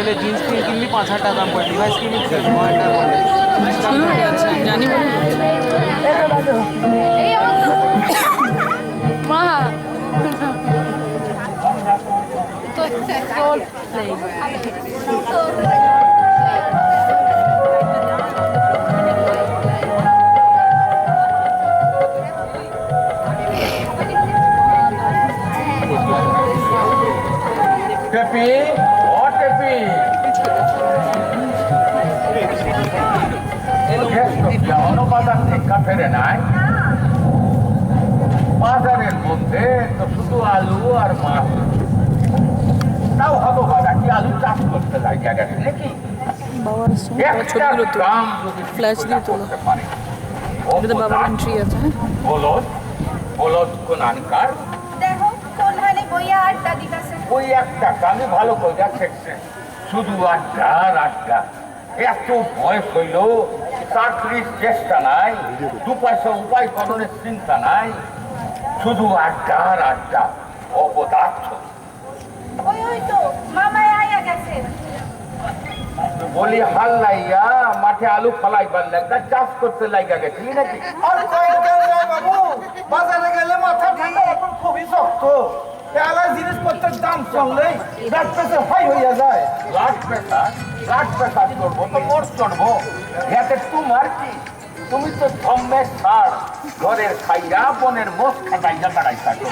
গেলে jeans pant কিনবি 5,000 টাকা দাম পড়ে, ডিভাইস কিনবি 9,000 টাকা পড়বে। আচ্ছা জানি বলে মা টেপি ও টেপি বাজার থেকে ফেরে নাই। বাজারের মধ্যে তো শুধু আলু আর মাছ, তাও হতো বাজা কি আলু চাষ করতে লাগে গেছে নাকি? বাবার ছবিগুলো তো ফ্ল্যাশ দিয়ে তোলো, এটাতে বাবার এন্ট্রি আছে। বলদ বলদ কোন আনকার দেখো কোন হালে বইয়া আড্ডা দিতেছে। ওই একটা আমি ভালো করে দেখছে, শুধু আড্ডা আর আড্ডা। এত বয়স হইল, চাকরির চেষ্টা নাই, 2 পয়সা উপায় করণের চিন্তা নাই, শুধু আড্ডা আর আড্ডা, অপদার্থ। ওই ওই তো মামাই আয়া গেছে। বলি হাল লাইয়া মাঠে আলু ফলাইবার লাগা চাষ করতে লাগা গেছিলি নাকি? আর কয়েক যায় বাবু, বাজারে গেলে মাথা ঠান্ডা এখন খুবই শক্ত। পেয়ালা জিনিসপত্রের দাম চললেই ব্লাড প্রেসার হাই হইয়া যায়। ব্লাড প্রেসার করবো তো মোট চড়বো, এতে তোমার কি? তুমি তো ধম্মে ছাড়, ঘরের খাইয়া বনের মোষ খাটাইয়া দাঁড়াই থাকো।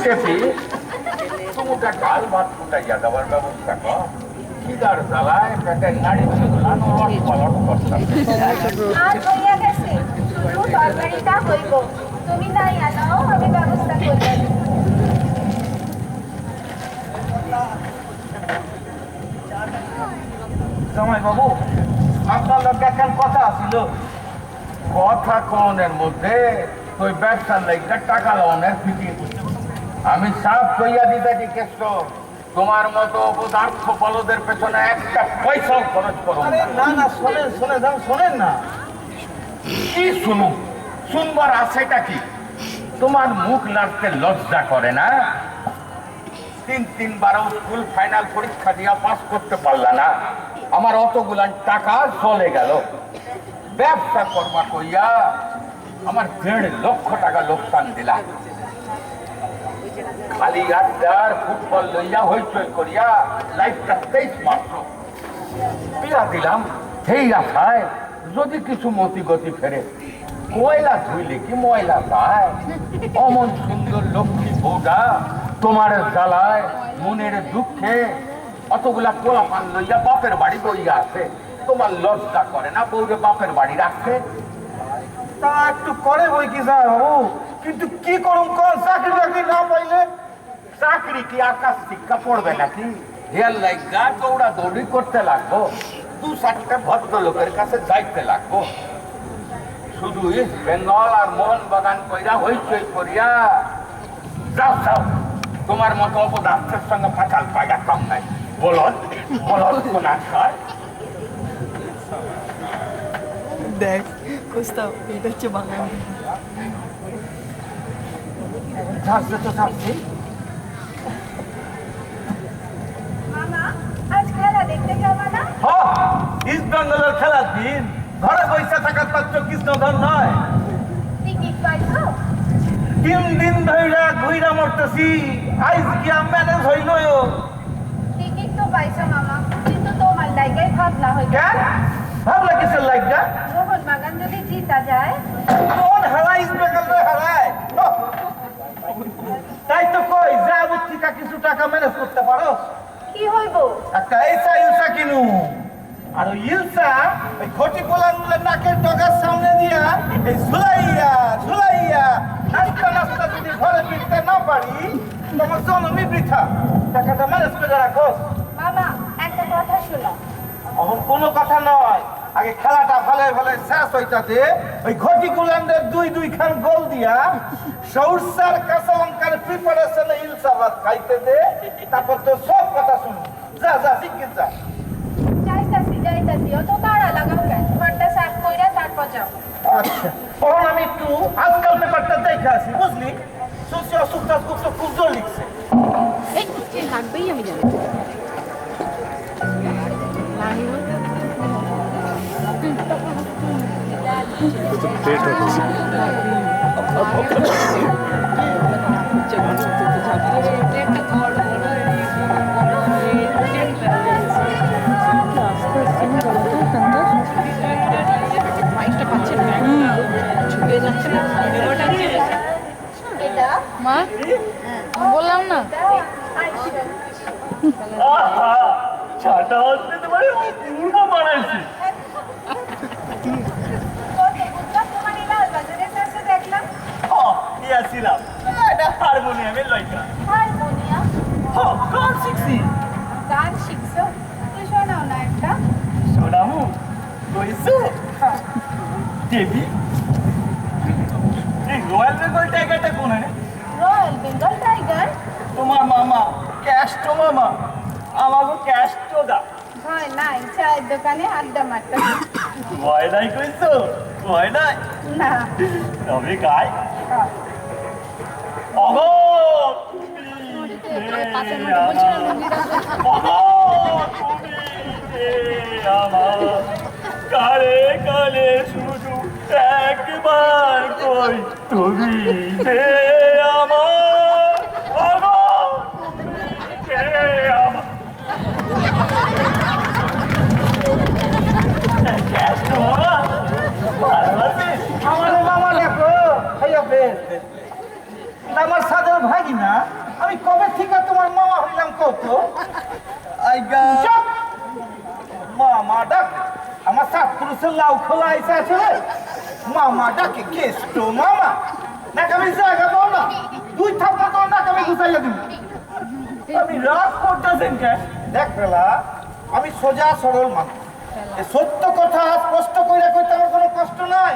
টেপি তুমিটা ডাল ভাত ফুটাইয়া দেওয়ার ব্যবস্থা কর, খিদার জ্বালায় পেটের নাড়ি গুলান অলট পালট করতাম। আর বইয়া গেছে, শুধু তরকারিটা হইব। তুমি নাই আনাও, আমি ব্যবস্থা করব। জামাই বাবু, আপনার লোক এখন কথা আছিল। কথা কনের মধ্যে তুই ব্যবসার লাইকা টাকা লওনের ফিটিং, আমি সাফ কইয়া দিতে কেষ্ট, তোমার মতো অপদার্থ বলদের পেছনে একটা পয়সাও খরচ করো আরে না। না না, শোনেন শোনেন যান, শোনেন না। কি শুনু? শুনবার আছেটা কি? তোমার মুখ লাগতে লজ্জা করে না? 3-3 স্কুল ফাইনাল পরীক্ষা দিয়া পাস করতে পারলা না, আমার অতগুলান টাকা চলে গেল। ব্যবসা করবা কইয়া আমার 1.5 লক্ষ টাকা লোকসান দিলা। খালি আড্ডার ফুটবল লইয়া হইচই করিয়া লাইফটা 23 মাত্র বিয়া দিলাম, সেই আশায় যদি কিছু মতি গতি ফেরে। কয়লা ধুইলে কি ময়লা যায়? অমন সুন্দর লক্ষ্মী বউটা তোমার জ্বালায় মনের দুঃখে অতগুলা পোলা পান লইয়া বাপের বাড়ি বইয়া আছে, তোমার লজ্জা করে না বউরে বাপের বাড়ি রাখতে? তা একটু করে বই কি যায় বাবু, কিন্তু কি করুন কোন চাকরি বাকরি না পাইলে? চাকরি কি আকাশ শিক্ষা পড়বে নাকি? হেয়ার লাইগা দৌড়া দৌড়ি করতে লাগবো, 2-4টা ভদ্রলোকের কাছে যাইতে লাগবো, শুধু ইস্ট বেঙ্গল আর মোহন বাগান কইরা হইচই করিয়া যাও যাও। তোমার মতো অপদার্থের সঙ্গে ফাঁকাল পাইয়া কম নাই। বলদ বলদ কোন আশায়? দেখ কোস্তা এটা হচ্ছে বাঙালি। ছাড়ছে তো ছাড়ছি। মামা আজ খেলা দেখতে যাবা না? ইস্ট বেঙ্গলের খেলার দিন, ঘরে বসে থাকার তার কৃষ্ণধর নয়। টিকিট পাইছো? 3 দিন ধইরা ঘুইরা মরতেছি, আইজ গিয়া ম্যানেজ হইল। টিকিট তো পাইছো মামা, কিন্তু তোমার লাইগাই ভাবনা হইবে। কেন ভাবলা কিসের লাগা? মোহন বাগান যদি জিতা যায়। কোন হারাই ইস্ট বেঙ্গল হারায়? তাই তো কই যা বুঝছিকা কিছু টাকা ম্যানেজ করতে পারো। কি হইব? একটা ইলসা ইলসা কিনু, আর ওই ইলসা ওই খটি পোলার নাকের ডগার সামনে দিয়া এই ঝুলাইয়া ঝুলাইয়া নাস্তা নাস্তা যদি ঘরে ফিরতে না পারি, তোমার জন্মই বৃথা। টাকাটা ম্যানেজ করে রাখো। মামা একটা কথা শোনো। এখন কোনো কথা নয়, আগে খেলাটা ভালো ভালো শেষ হইতাতে ওই ঘটি গুলান্ডের 2-2 খান গোল দিয়া সৌরসার কাঁচালঙ্কার প্রিপারেশনে ইলসাবাদ খাইতে দে, তারপর তো সব কথা শুনো। যা যা শিগগির যা। যাইতাছি অত তাড়া লাগাও কেন? ঘরটা সাফ কইরা তারপর যাও। আচ্ছা, তখন আমি একটু আজকাল পেপারটা দেখে আসি, বুঝলি? শুনছি অসুখ খুব জোর লিখছে। এই থাকবেই আমি জানি। এটা মা বললাম না ছাটা হচ্ছে তোমার পূর্ণ বানাইছি তোমার লাল বাজারের কাছে দেখলাম ইয়েছিলাম এটা হারমোনিয়ামের লইকা হারমোনিয়াম গান শিখছি গান শিখছো তো শোনাও না একটা সোনামু কইছো দেবী এই রয়্যাল বেঙ্গল টাইগারটা কোনে রয়্যাল বেঙ্গল টাইগার তোমার মামা ক্যাস্টো মামা আমাকে ক্যাস্টো দা ভয় নাই চায়ের দোকানে আড্ডা মারতে ভয় নাই কইছো ভয় নাই না তবে গাই অগো কালে কালে শুধু একবার কই তুমি যে আমার অগো আমার আমার মামা দেখো আমার সাদের ভাগি না আমি কবে থেকে তোমার মামা হইলাম কত মামা ডাক আমার সাত পুরুষের লাউ খোলা আইসা আছে মামা ডাকে কেষ্ট মামা নাকি আমি জায়গা দাও না দুই থাপ্পা দাও নাকি আমি গুছাইয়া দিব আপনি রাগ করতেছেন কে দেখ ফেলা আমি সোজা সরল মানুষ এই সত্য কথা স্পষ্ট করে কইতে আমার কোনো কষ্ট নাই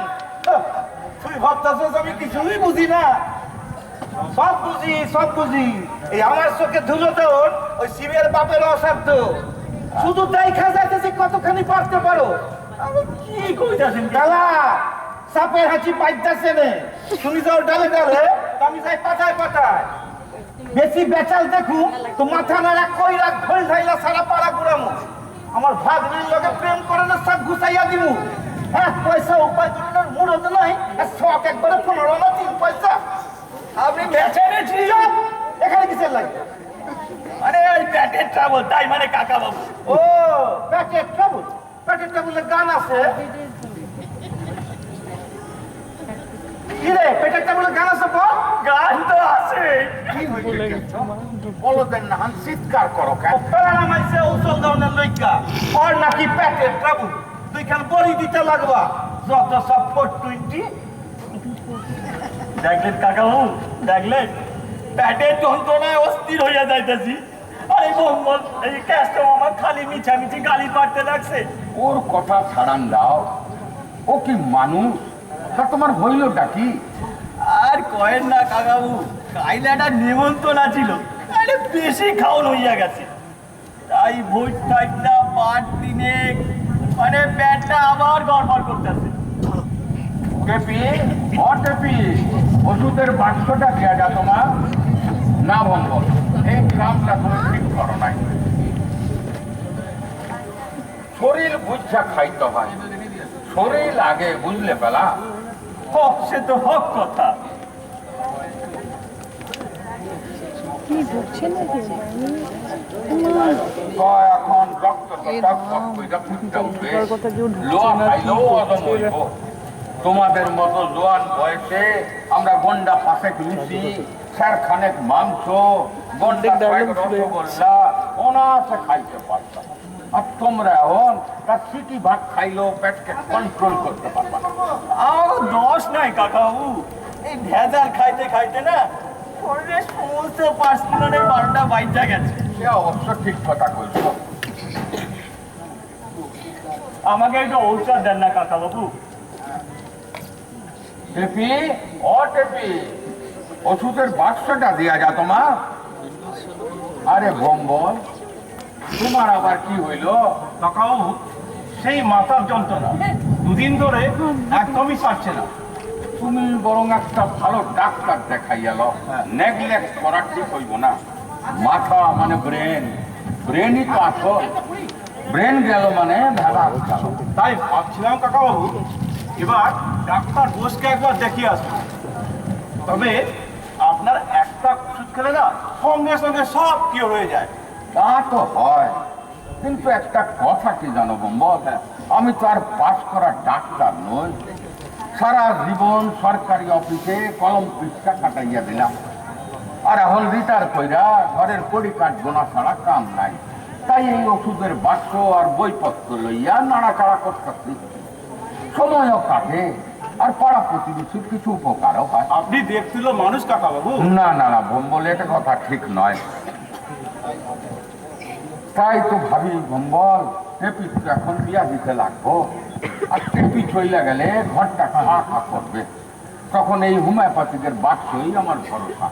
তুই ভাবতেছিস আমি কিছুই বুঝি না সব বুঝি সব বুঝি এই আমার চোখে ধুলো দেওয়ার ওই শিবের বাপের অসাধ্য শুধু দেখা যাইতেছে কতখানি পারতে পারো আমি কি কইতাছেন ডালা সাপের হাঁচি পাইতেছে নে তুমি যাও ডালে ডালে তো আমি যাই পাতায় পাতায় বেশি বেচাল দেখু তো মাথা নাড়া কই রাখ ধরে যাইলা সারা পাড়া ঘুরামু আমার ভাগ্নের লগে প্রেম করে না সব ঘুষাইয়া দিমু হ্যাঁ পয়সা উপায় করানোর মুরত নাই আর শখ একবারে 15 না 3 পয়সা আপনি বেচে নেছি চুপ! এখানে কিসের লাগে মানে ওই প্যাটের ট্রাবল তাই মানে কাকা বাবু ও প্যাকেট ট্রাবলের গান আছে কি রে পেটের ট্রাবলের গান আছে বল গান তো আছে কি হইছে বলো দেন না হান চিৎকার করো কেন প্যারা মাইছে ঔষধ দাওনের লইকা আর নাকি পেটের ট্রাবল তুই কেন বড়ি দিতে লাগবা যত সব 420 দেখলেন কাকা বাবু দেখলেন প্যাটের যন্ত্রণায় অস্থির হইয়া যাইতেছি আরে মোহাম্মদ এই ক্যাস্টো মামা খালি মিছামিছি গালি পাড়তে লাগছে ওর কথা ছাড়ান দাও ও কি মানুষ তা তোমার হইলটা কি আর কয়েন না কাকাবু কাইলে একটা নিমন্ত্রণ ছিল আরে বেশি খাওয়ান হইয়া গেছে তাই ভোট টাইটটা পাঁচ দিনে মানে পেটটা আবার গড়বড় করতেছে টেপি ও টেপি ওষুধের বাক্সটা দেওয়া যা তোমার না বন্ধ এই কামটা তুমি ঠিক করো নাই শরীর বুঝা খাইতে হয় শরীর আগে বুঝলে পেলা হক সে তো হক কথা এখন রক্ত লোয়া খাইলেও অদম হইব তোমাদের মতো জোয়ান বয়সে আমরা গন্ডা পাশে লুচি স্যার খানেক মাংস গন্ডা রসগোল্লা অনাসে খাইতে পারতাম আর তোমরা এখন তার সিটি ভাত খাইলেও পেটকে কন্ট্রোল করতে পারবা না আমার দোষ নাই কাকাবু এই ভেজাল খাইতে খাইতে না শরীরের সমস্ত পার্সোনালের 12টা বাইজা গেছে সে অবশ্য ঠিক কথা কইছো আমাকে একটু ঔষধ দেন না কাকাবাবু টেপি ও টেপি ওষুধের বাক্সটা দেওয়া যা তোমার আরে বম্বল তোমার আবার কি হইল কাকাবাবু সেই মাথার যন্ত্রণা দুদিন ধরে একদমই সারছে না তুমি বরং একটা ভালো ডাক্তার দেখাই গেল নেগলেক্ট করা ঠিক হইব না মাথা মানে ব্রেন ব্রেনই তো আসল ব্রেন গেল মানে ভেলা তাই ভাবছিলাম কাকাবাবু এবার ডাক্তার বোসকে একবার দেখিয়ে আসবো। তবে আপনার একটা ওষুধ খেলে না সঙ্গে সঙ্গে সব কি হয়ে যায়। তা তো হয়, কিন্তু একটা কথা কি জানো বম্বল, আমি তো আর পাস করা ডাক্তার নই। সারা জীবন সরকারি অফিসে কলম পৃষ্ঠা কাটাইয়া দিলাম, আর এখন রিটায়ার কইরা ঘরের কড়ি কাঠ গোনা ছাড়া কাম নাই। তাই এই ওষুধের বাক্স আর বইপত্র লইয়া নাড়াচাড়া করতেছি। সময়ও কাটে, আর পাড়া প্রতিবেশীর কিছু উপকারও হয়। আপনি দেখছিল মানুষ কাকা বাবু। না না না বম্বল, এটা কথা ঠিক নয়। তাই তো ভাবি বম্বল, টেপি তো এখন বিয়া দিতে লাগবো, আর টেপি চইলা গেলে ঘরটা খা খা করবে। তখন এই হোমিওপ্যাথিকের বাক্সই আমার ভরসা।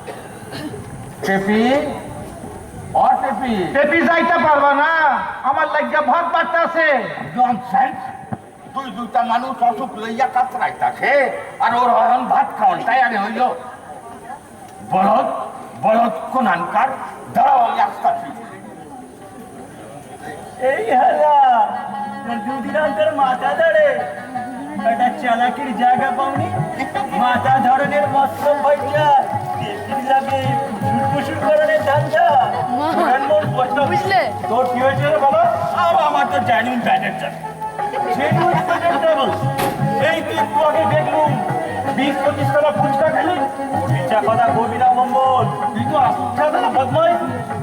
টেপি, ও টেপি, টেপি যাইতে পারবা না, আমার লাগিয়া ভাত বাড়তেছে। ননসেন্স! দুই দুইটা মানুষ অসুখ লইয়া কাতরাইতাছে, আর ওর হরণ ভাত খাওয়ান তাই আগে হইল। বলদ বলদ কোনানকার, দাঁড়াও আমি আসতাছি। এই হালা দুদিন অন্তর মাথা ধরে একটা চালাকির জায়গা পাওনি, মাথা ধরনের বস্ত্র পয়সা লাগে ফুসুর করণের ধান্দা। বুঝলে? তোর কি হয়েছে রে বাবা? আমার তো জেনুইন ব্যাটার চাই, জেনুইন ব্যাটার ট্রাভেল। এই তুই একটু আগে দেখলুম 20-25 টাকা ফুচকা খেলি, মিথ্যা কথা কবি না মঙ্গল। তুই তো আসছে না বদমাই,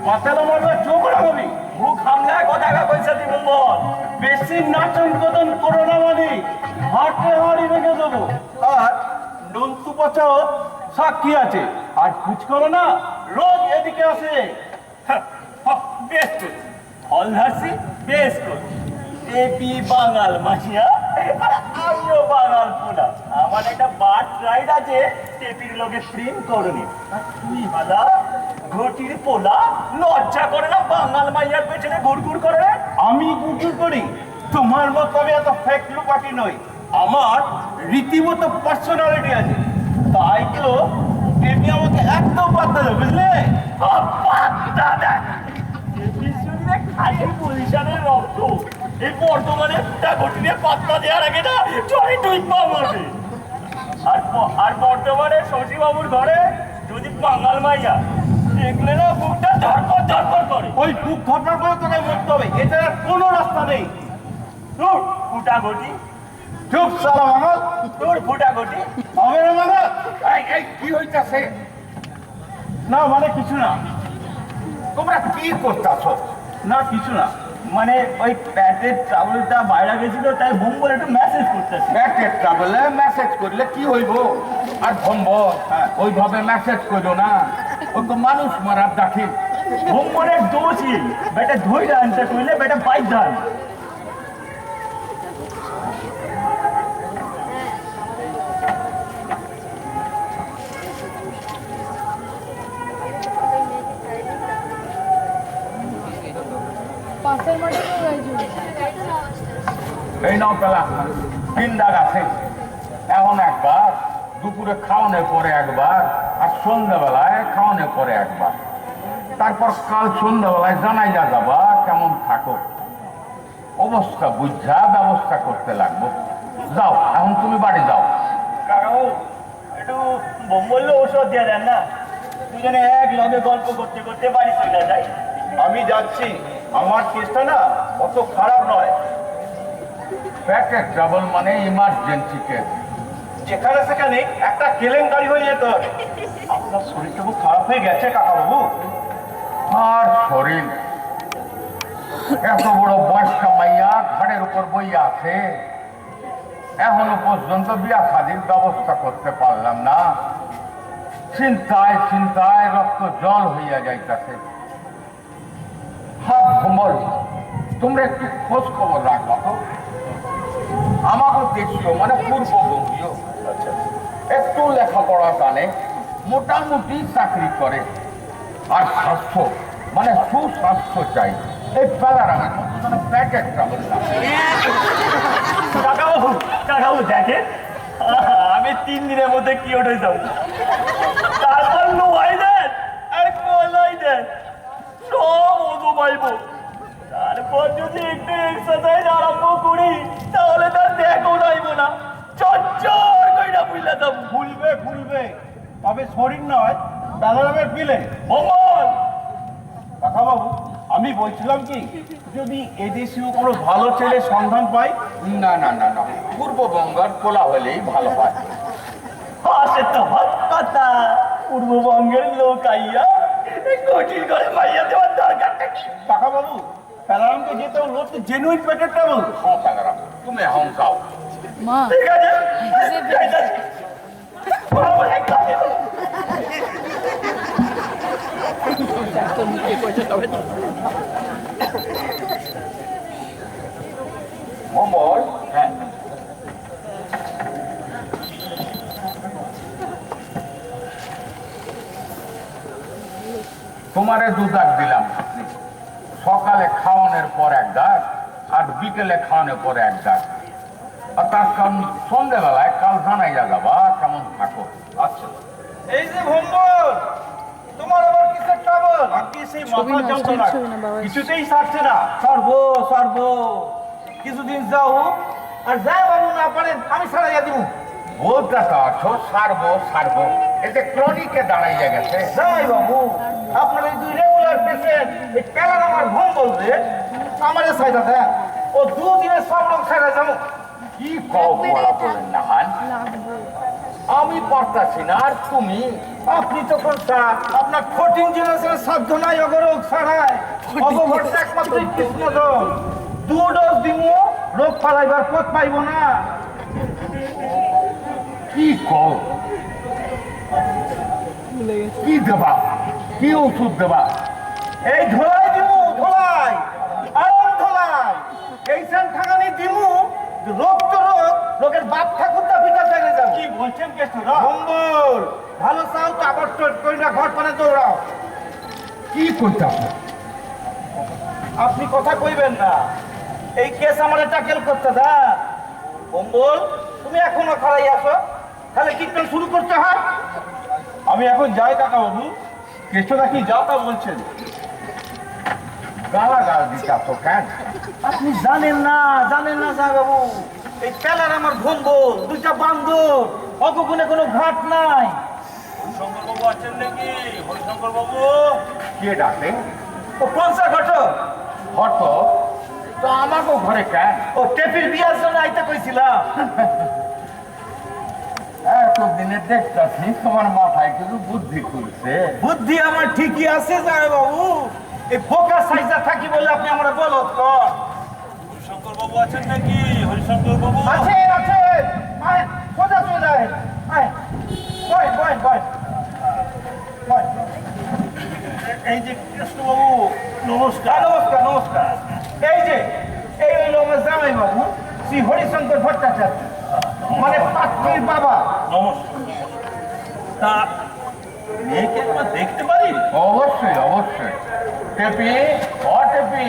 কথাটা মারবার চোখ রাখবি, মুখ হামলায় কথা কইছে তুই মঙ্গল। বেশি নাচন কদন করো না মানে হাটে হাড়ি রেখে দেবো। আর নন্তু পচাও সাক্ষী আছে, আর ফুচকারো না রোজ এদিকে আসে। বেশ করি ফল ধারছি, বেশ করি। এপি বাঙাল মাসিয়া, আমিও বাঙাল পোলা। আমার একটা বার্থ রাইট আছে টেপির লোকে প্রেম করনি। তুই বালা ঘটির পোলা, লজ্জা করে না বাঙাল মাইয়ার পেছনে গুড়গুড় করে? আমি গুড়গুড় করি? তোমার মতো আমি এত ফেক লুপাটি নই, আমার রীতিমতো পার্সোনালিটি আছে। তাই তো টেপি আমাকে একদম বাদ দেবে, বুঝলে? দাদা খালি পজিশনের রক্ত এই বর্তমানে ঘটিয়ে পাত্তা দেওয়ার আগে না চলে তুই মারবে। আর বর্তমানে শশীবাবুর ঘরে যদি বাঙাল মাইয়া দেখলে না বুকটা ধরপর ধরপর করে। ওই বুক ধরপর করে তোকে মরতে হবে, এছাড়া কোনো রাস্তা নেই। তোর ফুটা ঘটি চুপ সালা মামা, তোর ফুটা ঘটি হবে না মানে? এই কি হইতাছে? না মানে কিছু না, তোমরা কি করতেছ? না কিছু না, মানে ওই প্যাটের ট্রাভেলটা বাইরে গেছিল, তাই বোম বলে একটু মেসেজ করতেছে। ব্যাটের ট্রাভেলে মেসেজ করলে কি হইব? আর ভম্বল, ওইভাবে মেসেজ করো না, ও তো মানুষ মারার দাখিল। বোম বলে দোষী বেটা ধৈর্য আনতে কইলে বেটা বাইক যান। পাশের মাঠে এই নাও পেলা 3 দাগ আছে। এখন একবার, দুপুরে খাওয়ানোর পরে একবার, আর সন্ধ্যাবেলায় খাওয়ানোর পরে একবার। তারপর কাল সন্ধ্যাবেলায় জানাই যাবা কেমন থাকো। অবস্থা বুঝা ব্যবস্থা করতে লাগবো। যাও, এখন তুমি বাড়ি যাও। কাকাও একটু বোম বললে ঔষধ দিয়ে দেন না, দুজনে এক লগে গল্প করতে করতে বাড়ি চলে যাই। আমি যাচ্ছি, আমার কেসটা না অত খারাপ নয়। প্যাকেট ট্রাভেল মানে ইমার্জেন্সি কেস। যেখানে সেখানে একটা কেলেঙ্কারি হয়ে যেতে হবে। আপনার শরীরটা খুব খারাপ হয়ে গেছে কাকা বাবু। আর শরীর, এত বড় বয়স্কা মাইয়া ঘাড়ের উপর বইয়া আছে, এখনো পর্যন্ত বিয়া শাদীর ব্যবস্থা করতে পারলাম না। চিন্তায় চিন্তায় রক্ত জল হইয়া যাইতেছে। হাত ভ্রমল, তোমরা একটু খোঁজ খবর রাখবা তো। আমাকে দেশীয় মানে পূর্ববঙ্গীয়, একটু লেখাপড়া জানে, মোটামুটি চাকরি করে, আর স্বাস্থ্য মানে সুস্বাস্থ্য চাই। এই পেলার আমার প্যাকেট ট্রাভেল না। কাকাবাবু কাকাবাবু দেখেন, আমি 3 দিনের মধ্যে কি ওঠে যাবো, তারপর লোহাই দেন আর কলাই দেন, সব ওদো পাইব। তারপর যদি একটু এক্সারসাইজ আরম্ভ করি তাহলে তার দেখো যাইব না, চচ্চর ভুলে যাবো। ভুলবে তবে শরীর নয় বেলারামের পিলে। মঙ্গল কাকা বাবু আমি বলছিলাম কি যদি এদেশীয় কোনো ভালো ছেলে সন্ধান পাই। না না না না, পূর্ববঙ্গের পোলা হলেই ভালো হয়। সে তো কথা পূর্ববঙ্গের লোক আইয়া কঠিন করে মাইয়া দেওয়ার দরকারটা কি? কাকা বাবু বেলারামকে যেতে লোক তো জেনুইন পেটের ট্রাভেল। হ্যাঁ পাগলাম, তুমি এখন যাও। মা ঠিক আছে যাইতাছি। বাবা, এক কাজে। তোর মুখে পয়সা তবে তো। মঙ্গল, হ্যাঁ তোমারে দু দাগ দিলাম। সকালে খাওয়ানোর পর এক দাগ, আর বিকেলে খাওয়ানোর পর এক দাগ। আর তার সন্ধ্যেবেলায় কাল জানাইয়া যাবা কেমন থাকো। আচ্ছা এই যে ভম্বল তোমার আবার কিসের ট্রাভেল? আজকে সেই ছবি মাথা না, যন্ত্রণা ছবি না বাবা। কিছুতেই সারছে না। সর্ব কিছুদিন যাও আর যাই বাবু না পারেন আমি ছাড়াইয়া দিব। বলতে তো আছো সারবো, এতে ক্রনিকে দাঁড়াইয়া গেছে। যাই বাবু আপনার এই দুই রেগুলার পেশেন্ট এই পেলার আমার ভম্বল রে আমারে সাইডা দেন ও দুদিনে সব লোক ছাড়া যাবো। কি কও বলা বলেন না হান? আমি পারতাছি না আর তুমি। আপনি তো স্যার আপনার 14 জেনারেশনের সাধ্য নাই অগরোগ ছাড়ায় অগভরটা একমাত্র কৃষ্ণজন 2 ডোজ দিমু রোগ পালাইবার পথ পাইব না। কি কও? কি দেবা? কি ওষুধ দেবা? এই ধোলাই দিমু ধোলাই আরাম ধোলাই এই সেন ঠাঙানি দিমু রোগ তো রোগের বাপ ঠাকুরটা পিতা ফেলে যাবে। কি বলছেন কেষ্টরা? ভম্বল ভালো চাও তো আবার কইরা ঘর পানে দৌড়াও। কি করতাম? আপনি কথা কইবেন না, এই কেস আমারে ট্যাকেল করতে দেন। ভম্বল তুমি এখনো খাড়াই আছো, তাহলে কীর্তন শুরু করতে হয়। আমি এখন যাই কাকা বাবু। কেষ্টরা কি যাও তা বলছেন? গালাগাল দিতাছ কেন? আপনি জানেন না যা বাবু এই পেলার আমার ভম্বল দুইটা বান্ধব অগগুণে কোনো ঘাট নাই। হরিশঙ্কর বাবু আছেন নাকি? হরিশঙ্কর বাবু কে ডাকে? ও পঞ্চা ঘটক। হত তো আমাকেও ঘরে কেন? ও টেপির বিয়ার জন্য আইতে কইছিলাম। এতদিনে দেখতাছি তোমার মাথায় কিছু বুদ্ধি খুলছে। বুদ্ধি আমার ঠিকই আছে যায় বাবু, এই ফোকা সাইজা থাকি বলে আপনি আমরা বলত কর। হরিশঙ্কর বাবু আছেন নাকি? হরিশঙ্কর বাবু আছে আয় সোজা চলে আয় আয় বয় এই যে কৃষ্ণবাবু নমস্কার। নমস্কার এই হইল আমার জামাই বাবু শ্রী হরিশঙ্কর ভট্টাচার্য মানে পাত্রীর বাবা। নমস্কার। তা মেয়েকে একবার দেখতে পারি? অবশ্যই। টেপি, ও টেপি।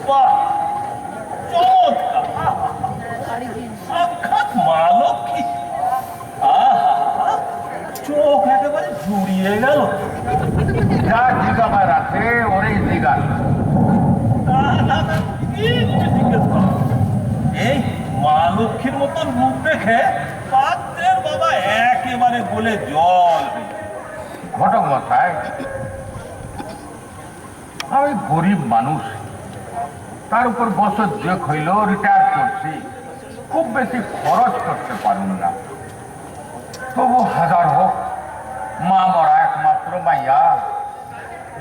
বাহ, চমৎকার। সাক্ষাৎ মা লক্ষ্মী। আহা, চোখ একেবারে জুড়িয়ে গেল। যা জিগাবার আছে ওরেই জিগান। না, কিচ্ছু জিজ্ঞেস করো। এই মা লক্ষ্মীর মতন রূপ দেখে পাত্রের বাবা একেবারে গলে জল হয়ে গেল। ঘটক মশাই, আমি গরিব মানুষ, তার উপর বছর যে হইল রিটায়ার করছি, খুব বেশি খরচ করতে পারুন না। তবু হাজার হোক, মা মরা একমাত্র মাইয়া,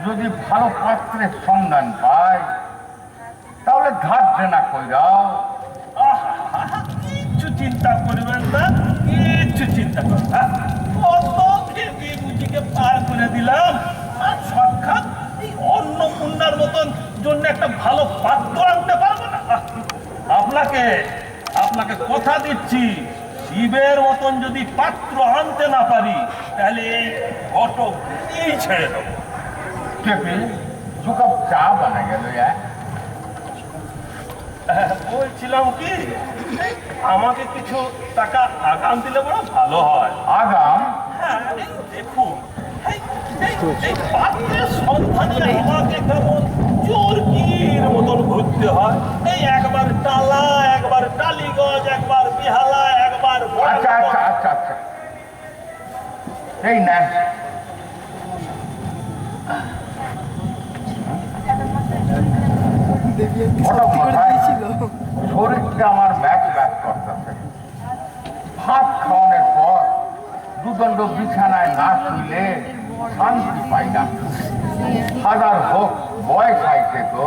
যদি ভালো পাত্রের সন্ধান পায় তাহলে ধার দেনা কইরাও। কিচ্ছু চিন্তা করবেন না, কিচ্ছু চিন্তা করবেন না। কত খেয়ে বুঝিকে পার করে দিলাম, আর সাক্ষাৎ এই অন্নপূর্ণার মতন জন্য একটা ভালো পাত্র আনতে পারবো না। আপনাকে কথা দিচ্ছি, শিবের মতন যদি পাত্র আনতে না পারি তাহলে এই ঘটক এই ছেড়ে দেবো। টেপি, দু কাপ চা বানা গেল। বলছিলাম কি, আমাকে কিছু টাকা আগাম দিলে বড় ভালো হয়। আগাম? হ্যাঁ, এই দেখুন, এই পাত্রের সন্ধানে আমাকে কেমন চোরকির মতন ঘুরতে হয়। এই একবার টালা, একবার টালিগঞ্জ, একবার বিহালা, একবার আচ্ছা আচ্ছা আচ্ছা আচ্ছা এই নেন শরীরটা আমার ব্যাক ব্যাক করতেছে ভাত খাওয়ানোর পর দুদণ্ড বিছানায় না শুইলে শান্তি পাই না হাজার হোক বয়স আইছে তো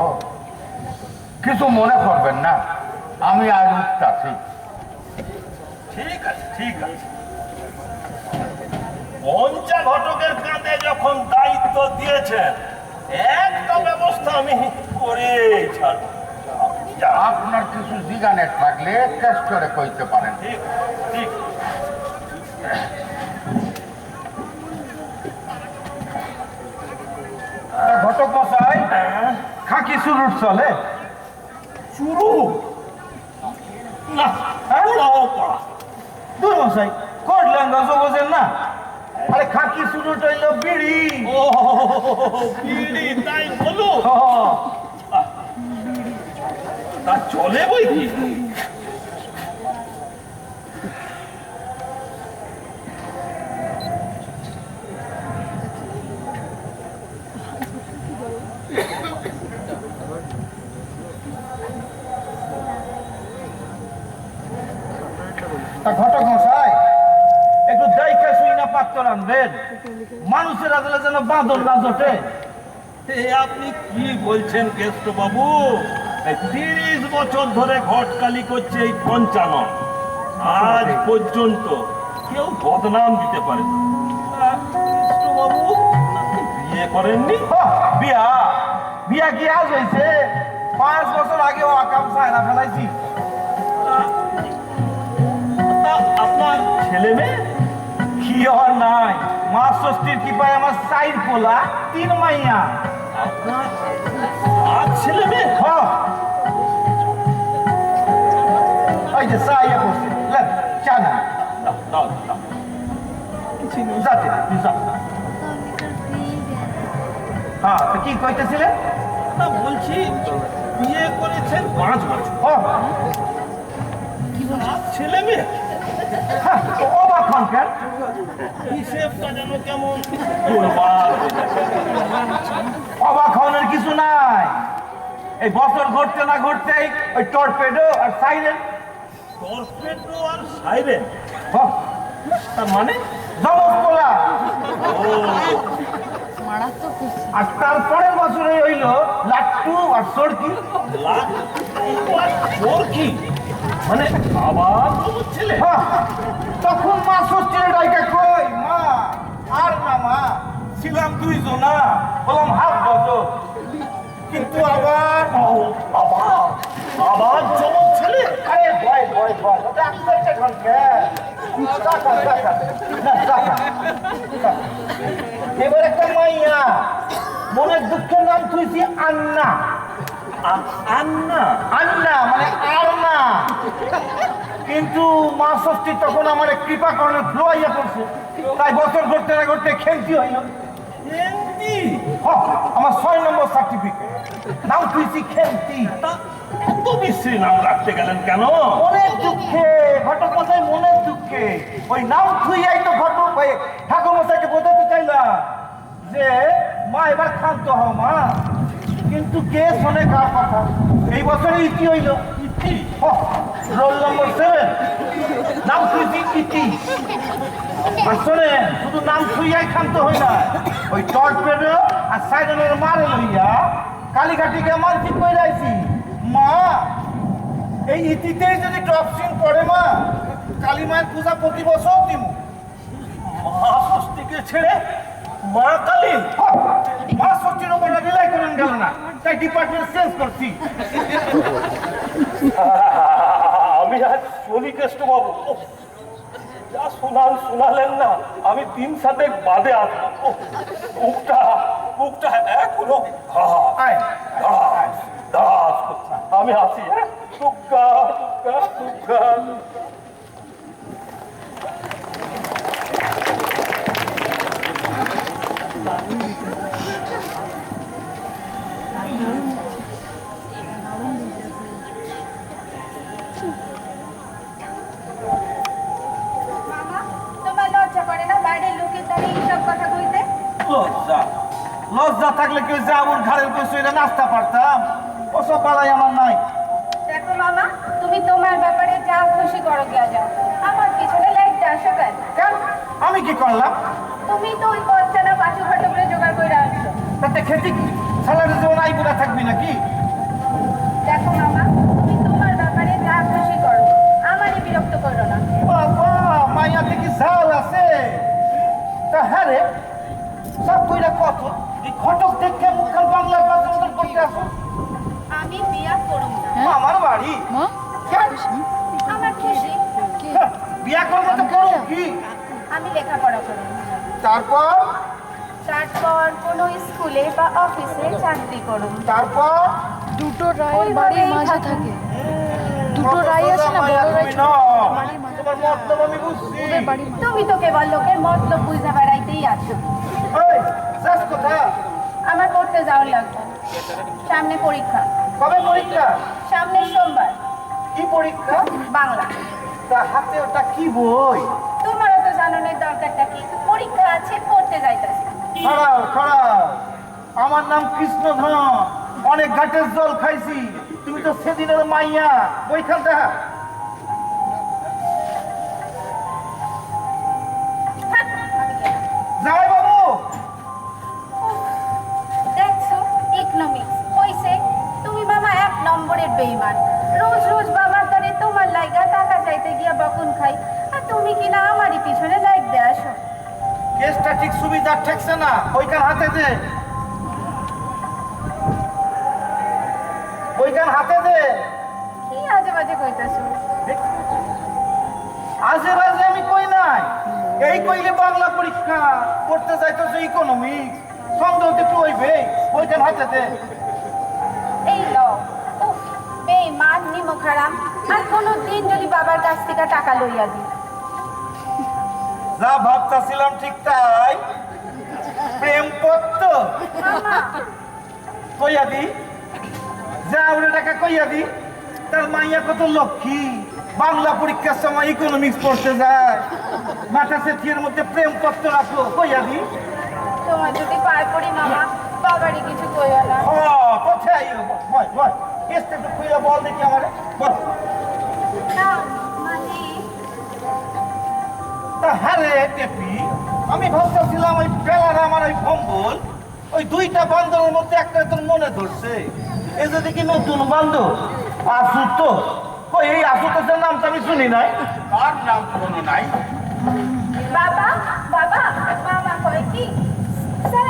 কিছু মনে করবেন না আমি আজ উঠতাছি ঠিক আছে ঠিক আছে পঞ্চা ঘটকের কাঁধে যখন দায়িত্ব দিয়েছেন একটা ব্যবস্থা আমি করেই ছাড়ব আপনার কিছু জিগানের থাকলে টেস্ট করে কইতে পারেন ঠিক ঠিক ঘটক মশাই খাকি সুরুট চলে শুরু না ওরাও পড়া দূর মশাই করলেন রস বোঝেন না আরে খাকি সুরুট হইল বিড়ি ও বিড়ি তাই বলো তা চলে বই কি তা ঘটক মশাই একটু দায়িকা শুই না পাত্তর আনবেন মানুষের আদলে যেন বাঁদর না জোটে আপনি কি বলছেন কেষ্ট বাবু 30 বছর ধরে ঘটকালি করছে এই পঞ্চানন আজ পর্যন্ত কেউ বদনাম দিতে পারে না কেষ্ট বাবু আপনি বিয়ে করেননি বিয়া বিয়া কি আজ হয়েছে 5 বছর আগে ও আকাম সায়না ফেলাইছি তা আপনার ছেলে মেয়ে কি আর নাই মা ষষ্ঠীর কৃপায় আমার সাইড পোলা 3 মাইয়া আপনার আর ছেলে মেয়ে ওই যে সাইয়া করছে লেন চা না দাও, দাও, দাও। যাতে যা। হ্যাঁ তো কি কইতেছিলেন না বলছি বিয়ে করেছেন 5 বছর আর ছেলে মেয়ে অবাক হন কেন হিসেবটা যেন কেমন গোলমাল হয়ে যাচ্ছে। অবাক হওয়ার কিছু নাই এই বছর ঘটতে না ঘটতেই ওই টর্পেডো আর সাইরেন টর্পেডো আর সাইরেন হ্যাঁ তার মানে জমজ পোলা ও আর তারপরের বছরে হইল লাট্টু আর সরকি ওর কি মানে আবার তোমার ছেলে তখন মা ষষ্ঠীর ডাইকা কই মা আর না মা ছিলাম 2 জনা বললাম হাত বছর কিন্তু আবার আবার আবার জমজ ছেলে আরে ভয় ভয় ভয় ওটা আসতে এখন কে এবার একটা মাইয়া মনের দুঃখের নাম তুইছি আন্না আন্না আন্না মানে আর না কিন্তু মা ষষ্ঠী তখন আমার কৃপা করণে ফ্লোয়াইয়া পড়ছে তাই বছর ঘুরতে না ঘুরতে খেলতি হইল খেলতি আমার 6 নম্বর সার্টিফিকেট নাম তুইছি খেলতি এত বিশ্রী নাম রাখতে গেলেন কেন মনের দুঃখে ঘটক মশাই মনের দুঃখে ওই নাম থুইয়াই তো ঘটক ভাই ঠাকুর মশাইকে বোঝাতে চাইলাম যে মা এবার ক্ষান্ত হও মা কিন্তু কে শোনে কার কথা এই বছরে ইতি হইল ইতি রোল নম্বর 7 নাম থুইছি ইতি আর শোনে শুধু নাম থুইয়াই ক্ষান্ত হই না ওই টর্পেডো আর সাইডের মারে লইয়া কালীঘাটিকে মানসিক করে আইছি মা এই ইতিতেই যদি ড্রপ সিন পড়ে মা কালী মায়ের পূজা প্রতি বছর দিব মা ষষ্ঠীকে ছেড়ে মা কালী মা ষষ্ঠীর ওপরে রিলাই করেন গেল না তাই ডিপার্টমেন্ট চেঞ্জ করছি আমি আজ শুনি কেষ্ট বাবু যা শোনালেন না আমি 3-7 বাদে আসবো বুকটা এখনো আয় দাস আমি আসি হ্যাঁ টুকা টুকা টুকা লজ্জা লজ্জা থাকলে কেউ যাবুর ঘাড়ের পেছনে এটা নাচতে পারতাম ওসব পালাই আমার নাই। দেখো মামা, তুমি তোমার ব্যাপারে যা খুশি করো গিয়া যাও, আমার পিছনে লাগতে আসো কেন? কেন আমি কি করলাম? তুমি তো ওই কচ্ছানা পাঁচু ঘাটো করে জোগাড় করে আসছো। তাতে খেতে কি সালাদের জীবন আইবুড়া থাকবি নাকি? দেখো মামা, তুমি তোমার ব্যাপারে যা খুশি করো, আমারই বিরক্ত করো না। বাবা মাইয়াতে কি ঝাল আছে? তা হ্যাঁ রে সব কইরা কত এই ঘটক দেখে মুখখান বাংলার বাজার মতন করতে আসো। আমি বিয়া করব না, আমার বাড়ি মা কেন? আমার খুশি। হ্যাঁ, বিয়া করবো তো করো কি? আমি লেখাপড়া করব, তারপর তারপর কোনো স্কুলে বা অফিসে চাকরি করব। তারপর দুটো রায়ের বাড়ির মাঝে থাকে। দুটো রায় আছে না, বড় রায় ছোট রায়, তোমার মতলব আমি বুঝছি। ওদের বাড়ির মাঝে। তুমি তো কেবল লোকের মতলব বুঝে বেড়াইতেই আছো। ওই শেষ কথা আমার পড়তে যাওয়ার লাগবে, সামনে পরীক্ষা, কবে পরীক্ষা? সামনের সোমবার, কি পরীক্ষা? বাংলা। তা হাতে ওটা কি বই? তোমারও তো জানানোর দরকারটা কি, পরীক্ষা আছে, পড়তে যাইতেছি। খারাপ খারাপ আমার নাম কৃষ্ণধন, অনেক ঘাটের জল খাইছি। তুমি তো সেদিনের মাইয়া ওইখান দেখা যাই বাবু। দেখছো ইকোনমিক্স হইছে, তুমি মামা এক নম্বরের বেঈমান। রোজ রোজ বাবার দ্বারে তোমার লাইগা টাকা চাইতে গিয়া বকুন খাই, আর তুমি কিনা আমারই পিছনে লাইক দিয়ে আসো। কেসটা ঠিক সুবিধা ঠেকছে না, ওইখান হাতে দে, ওইখান হাতে দে। কি আজে বাজে কইতাছো? আজে বাজে আমি কই নাই, এই কইলে বাংলা পরীক্ষা করতে যাইতেছো ইকোনমিক্স, সন্দেহ তো একটু হইবে। ওইখান হাতে দে। এই লও, উফ, বেঈমান নিমক হারাম, আর কোনো দিন যদি বাবার কাছ থেকে টাকা লইয়া দিই। যা ভাবতাছিলাম ঠিক তাই, প্রেম পত্র মামা, কইয়া দি, যা ওরে টাকা কইয়া দি। তার মাইয়া কত লক্ষ্মী, বাংলা পরীক্ষার সময় ইকোনমিক্স পড়তে যায়, মাথা সেথির মধ্যে প্রেম পত্র রাখো, কইয়া দি। তোমার যদি পায় পড়ি মামা, বাবারই কিছু কইও না। ও কোথায় বল বল, কেসটা একটু কইয়া বল দেখি আমারে, বল। না মানে তা হ্যাঁ রে টেপি, আমি ভাবতেছিলাম ওই বেলার আমার ওই ভম্বল, ওই দুইটা বান্ধবের মধ্যে একটা তোর মনে ধরছে। এই যদি কি নতুন বান্ধব আসু তো, ওই এই আশুতোষের নামটা আমি শুনি নাই। আর নাম শোনো নাই? বাবা, বাবা, মামা কয় কি স্যার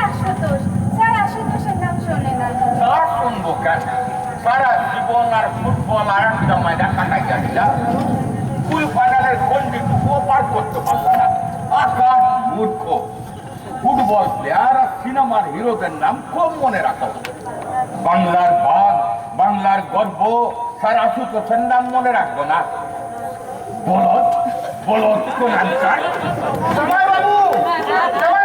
আশুতোষের নাম শোনে না। আর শুনবো কেন? সারা জীবন আর ফুটবল আরেকটা ময়দা কাটাই যাচ্ছিলা, ফুল ফাইনালের গন্ডিটুকুও পার করতে পারলো না। আকাশ মূর্খ। ফুটবল প্লেয়ার আর সিনেমার হিরোদের নাম খুব মনে রাখো। বাংলার বাঘ, বাংলার গর্ব, স্যার আশুতোষের নাম মনে রাখবো না? বলদ বলদ কোন আনসার? জামাই বাবু, জামাই